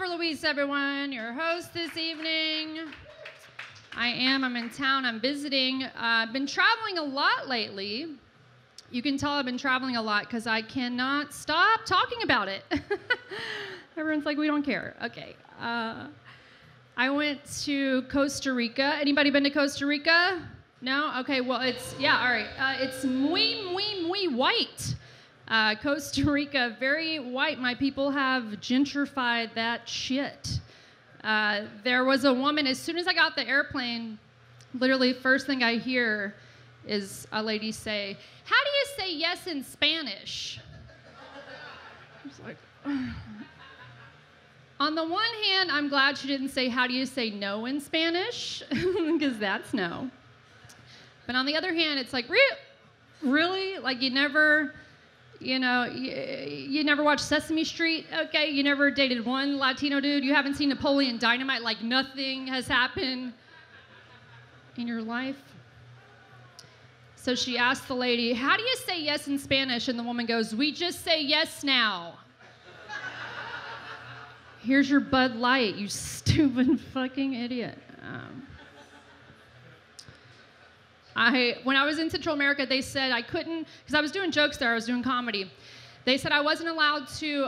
for Louise, everyone, your host this evening. I'm in town, I'm visiting. I've been traveling a lot lately. You can tell I've been traveling a lot because I cannot stop talking about it. Everyone's like, we don't care. Okay. I went to Costa Rica. Anybody been to Costa Rica? No? Okay, well, it's muy white. Costa Rica, very white. My people have gentrified that shit. There was a woman, as soon as I got the airplane, literally first thing I hear is a lady say, "How do you say yes in Spanish?" I was like, on the one hand, I'm glad she didn't say, "How do you say no in Spanish?" Because that's no. But on the other hand, it's like, really? Like you never watched Sesame Street? Okay, you never dated one Latino dude? You haven't seen Napoleon Dynamite? Like nothing has happened in your life? So she asked the lady, "How do you say yes in Spanish?" And the woman goes, "We just say yes now." Here's your Bud Light, you stupid fucking idiot. When I was in Central America, they said I couldn't, because I was doing jokes there, I was doing comedy. They said I wasn't allowed to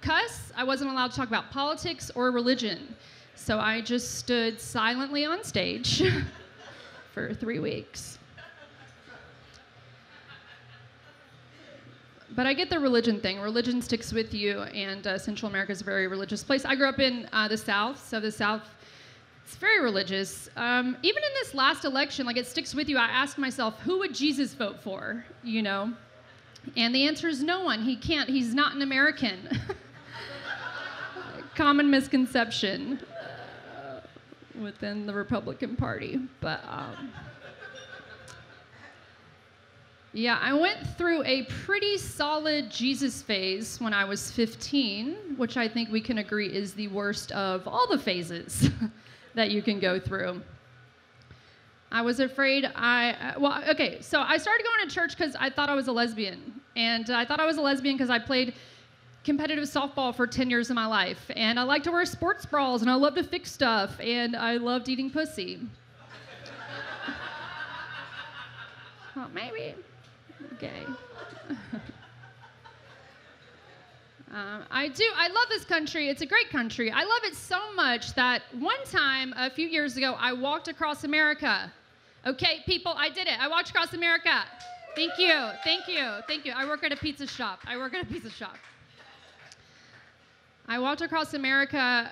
cuss, I wasn't allowed to talk about politics or religion. So I just stood silently on stage for 3 weeks. But I get the religion thing. Religion sticks with you, and Central America is a very religious place. I grew up in the South, so the South, it's very religious. Even in this last election, like it sticks with you. I asked myself, who would Jesus vote for, you know? And the answer is no one. He can't. He's not an American. Common misconception within the Republican Party. But yeah, I went through a pretty solid Jesus phase when I was 15, which I think we can agree is the worst of all the phases that you can go through. I was afraid so I started going to church because I thought I was a lesbian. And I thought I was a lesbian because I played competitive softball for 10 years of my life. And I like to wear sports bras, and I love to fix stuff, and I loved eating pussy. Well, maybe. Okay. I love this country. It's a great country. I love it so much that one time, a few years ago, I walked across America. Okay, people, I did it. I walked across America. Thank you, thank you, thank you. I work at a pizza shop. I walked across America.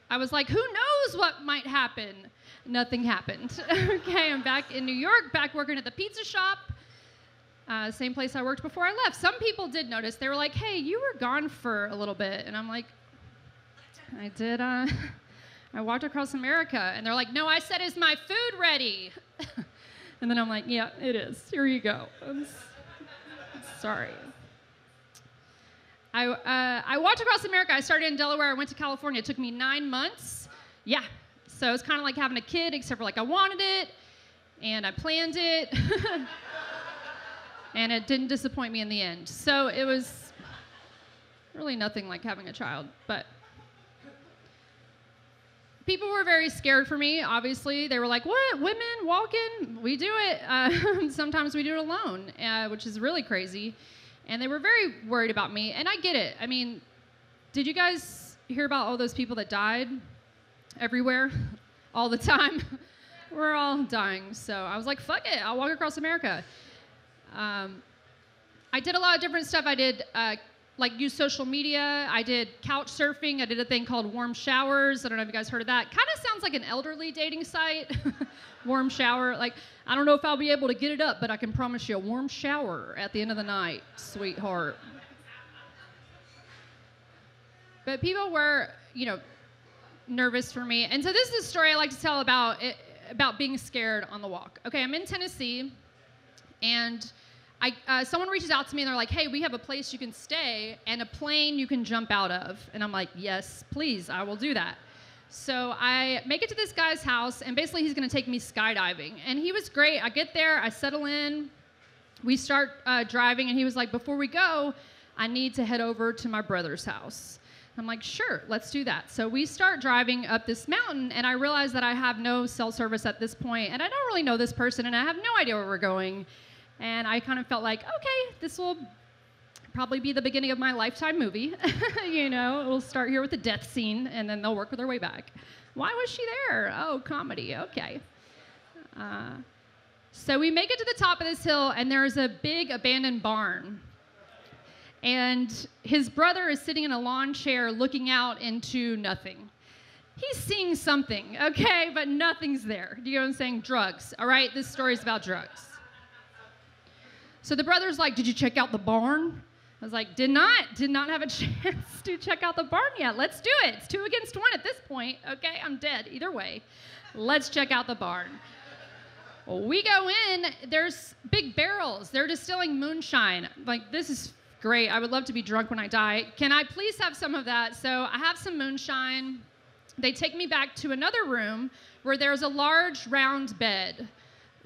I was like, who knows what might happen? Nothing happened. Okay, I'm back in New York, back working at the pizza shop. Same place I worked before I left. Some people did notice. They were like, "Hey, you were gone for a little bit." And I'm like, I did. I walked across America. And they're like, "No, I said, is my food ready?" And then I'm like, "Yeah, it is. Here you go." I'm sorry. I walked across America. I started in Delaware. I went to California. It took me 9 months. Yeah. So it was kind of like having a kid, except for like I wanted it, and I planned it. And it didn't disappoint me in the end. So it was really nothing like having a child. But people were very scared for me, obviously. They were like, "What? Women walking? We do it. Sometimes we do it alone," which is really crazy. And they were very worried about me. And I get it. I mean, did you guys hear about all those people that died everywhere all the time? We're all dying. So I was like, fuck it. I'll walk across America. I did a lot of different stuff. I did use social media. I did couch surfing. I did a thing called warm showers. I don't know if you guys heard of that. Kind of sounds like an elderly dating site. Warm shower. Like, I don't know if I'll be able to get it up, but I can promise you a warm shower at the end of the night, sweetheart. But people were, nervous for me. And so this is a story I like to tell about being scared on the walk. Okay, I'm in Tennessee, and someone reaches out to me and they're like, "Hey, we have a place you can stay and a plane you can jump out of." And I'm like, "Yes, please, I will do that." So I make it to this guy's house, and basically he's gonna take me skydiving. And he was great. I get there, I settle in, we start driving, and he was like, "Before we go, I need to head over to my brother's house." I'm like, sure, let's do that. So we start driving up this mountain, and I realize that I have no cell service at this point, and I don't really know this person, and I have no idea where we're going. And I kind of felt like, okay, this will probably be the beginning of my Lifetime movie. You know, it'll start here with the death scene, and then they'll work their way back. Why was she there? Oh, comedy, okay. So we make it to the top of this hill, and there's a big abandoned barn. And his brother is sitting in a lawn chair looking out into nothing. He's seeing something, okay, but nothing's there. Do you know what I'm saying? Drugs, all right? This story's about drugs. So the brother's like, did you check out the barn? I was like, did not have a chance to check out the barn yet. Let's do it. It's 2 against 1 at this point, okay? I'm dead either way. Let's check out the barn. Well, we go in, there's big barrels. They're distilling moonshine. Like, this is great. I would love to be drunk when I die. Can I please have some of that? So I have some moonshine. They take me back to another room where there's a large round bed,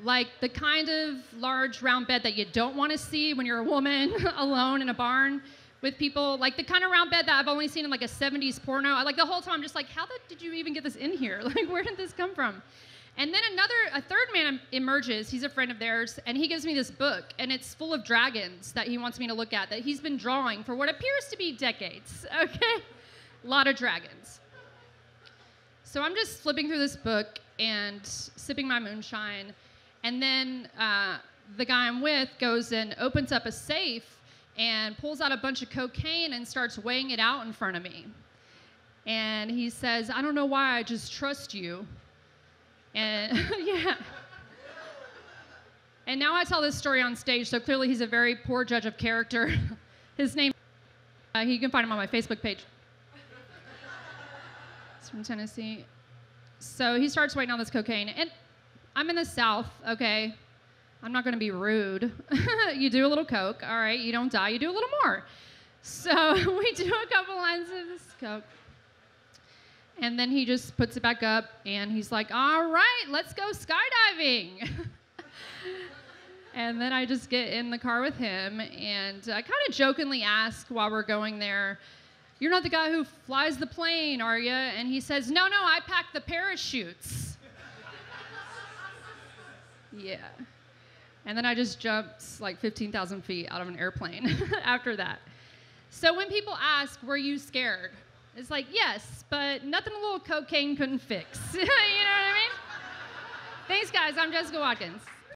like the kind of large round bed that you don't want to see when you're a woman alone in a barn with people, like the kind of round bed that I've only seen in like a 70s porno. Like the whole time I'm just like, how did you even get this in here? Like, where did this come from? And then a third man emerges. He's a friend of theirs, and he gives me this book, and it's full of dragons that he wants me to look at, that he's been drawing for what appears to be decades, okay? A lot of dragons. So I'm just flipping through this book and sipping my moonshine, and then the guy I'm with goes and opens up a safe and pulls out a bunch of cocaine and starts weighing it out in front of me. And he says, I don't know why, I just trust you. And yeah. And now I tell this story on stage, so clearly he's a very poor judge of character. His name, you can find him on my Facebook page. He's from Tennessee. So he starts weighing on this cocaine, and I'm in the South, okay? I'm not gonna be rude. You do a little coke, all right, you don't die, you do a little more. So we do a couple lines of this coke. And then he just puts it back up, and he's like, all right, let's go skydiving. And then I just get in the car with him, and I kind of jokingly ask while we're going there, you're not the guy who flies the plane, are you? And he says, no, I pack the parachutes. Yeah. And then I just jumped like 15,000 feet out of an airplane after that. So when people ask, were you scared? It's like, yes, but nothing a little cocaine couldn't fix. You know what I mean? Thanks, guys. I'm Jessica Watkins.